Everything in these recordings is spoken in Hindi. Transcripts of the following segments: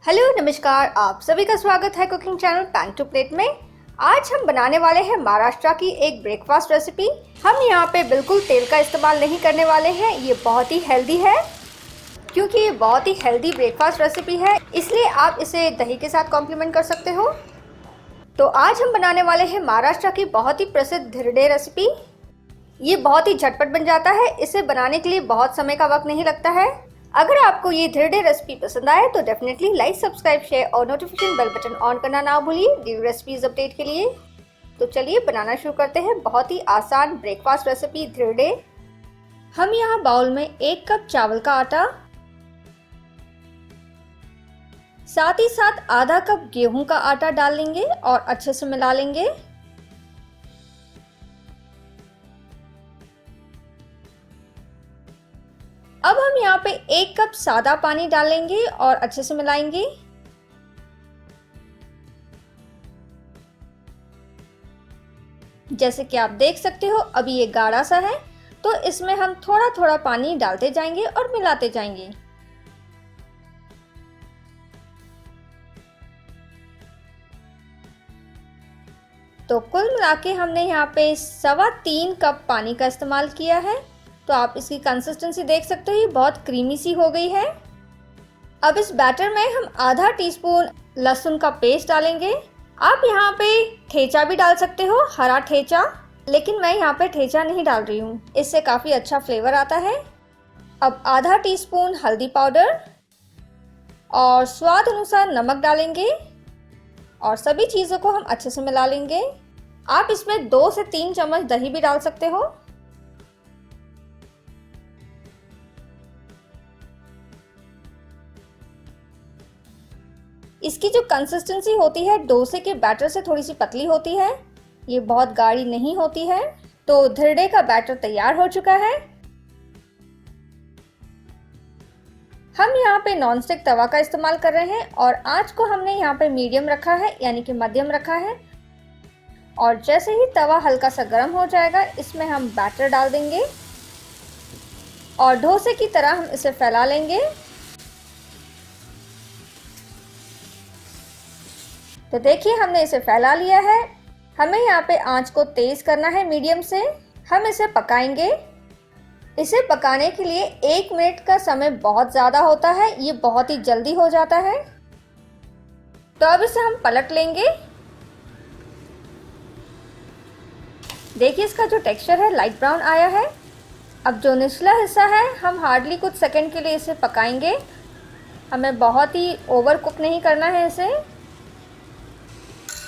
हेलो नमस्कार, आप सभी का स्वागत है cooking channel pan to plate में। आज हम बनाने वाले हैं महाराष्ट्र की एक ब्रेकफास्ट रेसिपी। हम यहाँ पे बिल्कुल तेल का इस्तेमाल नहीं करने वाले हैं। ये बहुत ही हेल्दी है क्योंकि ये बहुत ही हेल्दी ब्रेकफास्ट रेसिपी है, इसलिए आप इसे दही के साथ कॉम्प्लीमेंट कर सकते हो। तो आज हम बनाने वाले हैं महाराष्ट्र की बहुत ही प्रसिद्ध धिरडे रेसिपी। ये बहुत ही झटपट बन जाता है, इसे बनाने के लिए बहुत समय का वक्त नहीं लगता है। अगर आपको ये धिरडे रेसिपी पसंद आए तो डेफिनेटली लाइक, सब्सक्राइब, शेयर और नोटिफिकेशन बेल बटन ऑन करना ना भूलिए न्यू रेसिपीज अपडेट के लिए। तो चलिए बनाना शुरू करते हैं बहुत ही आसान ब्रेकफास्ट रेसिपी धिरडे। हम यहाँ बाउल में 1 कप चावल का आटा, साथ ही साथ आधा कप गेहूं का आटा डाल लेंगे और अच्छे से मिला लेंगे। अब हम यहाँ पे 1 कप सादा पानी डालेंगे और अच्छे से मिलाएंगे। जैसे कि आप देख सकते हो अभी ये गाढ़ा सा है, तो इसमें हम थोड़ा थोड़ा पानी डालते जाएंगे और मिलाते जाएंगे। तो कुल मिला के हमने यहाँ पे 3.25 कप पानी का इस्तेमाल किया है। तो आप इसकी कंसिस्टेंसी देख सकते हो, ये बहुत क्रीमी सी हो गई है। अब इस बैटर में हम आधा टीस्पून लहसुन का पेस्ट डालेंगे। आप यहाँ पे ठेचा भी डाल सकते हो, हरा ठेचा, लेकिन मैं यहाँ पे ठेचा नहीं डाल रही हूँ, इससे काफ़ी अच्छा फ्लेवर आता है। अब आधा टीस्पून हल्दी पाउडर और स्वाद अनुसार नमक डालेंगे और सभी चीज़ों को हम अच्छे से मिला लेंगे। आप इसमें 2 से 3 चम्मच दही भी डाल सकते हो। इसकी जो कंसिस्टेंसी होती है डोसे के बैटर से थोड़ी सी पतली होती है, ये बहुत गाढ़ी नहीं होती है। तो धिरडे का बैटर तैयार हो चुका है। हम यहाँ पे नॉनस्टिक तवा का इस्तेमाल कर रहे हैं और आंच को हमने यहाँ पे मीडियम रखा है, यानी कि मध्यम रखा है। और जैसे ही तवा हल्का सा गर्म हो जाएगा, इसमें हम बैटर डाल देंगे और डोसे की तरह हम इसे फैला लेंगे। तो देखिए हमने इसे फैला लिया है। हमें यहाँ पे आंच को तेज करना है, मीडियम से। हम इसे पकाएंगे। इसे पकाने के लिए 1 मिनट का समय बहुत ज़्यादा होता है, ये बहुत ही जल्दी हो जाता है। तो अब इसे हम पलट लेंगे। देखिए इसका जो टेक्सचर है लाइट ब्राउन आया है। अब जो निचला हिस्सा है हम हार्डली कुछ सेकंड के लिए इसे पकाएंगे। हमें बहुत ही ओवर कुक नहीं करना है इसे।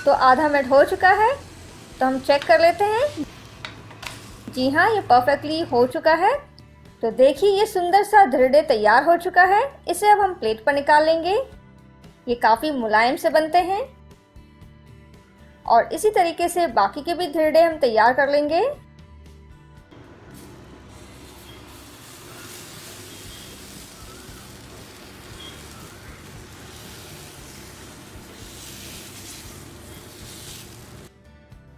तो आधा मिनट हो चुका है, तो हम चेक कर लेते हैं। जी हाँ, ये परफेक्टली हो चुका है। तो देखिए ये सुंदर सा धिरडे तैयार हो चुका है। इसे अब हम प्लेट पर निकाल लेंगे। ये काफ़ी मुलायम से बनते हैं और इसी तरीके से बाकी के भी धिरडे हम तैयार कर लेंगे।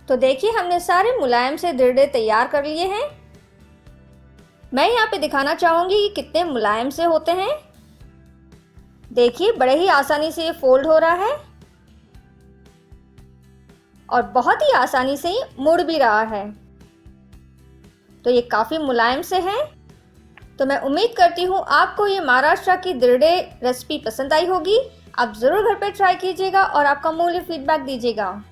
तो देखिए हमने सारे मुलायम से धिरडे तैयार कर लिए हैं। मैं यहाँ पे दिखाना चाहूँगी कि कितने मुलायम से होते हैं। देखिए बड़े ही आसानी से ये फोल्ड हो रहा है और बहुत ही आसानी से ये मुड़ भी रहा है। तो ये काफ़ी मुलायम से हैं। तो मैं उम्मीद करती हूँ आपको ये महाराष्ट्र की धिरडे रेसिपी पसंद आई होगी। आप ज़रूर घर पे ट्राई कीजिएगा और आपका अमूल्य फीडबैक दीजिएगा।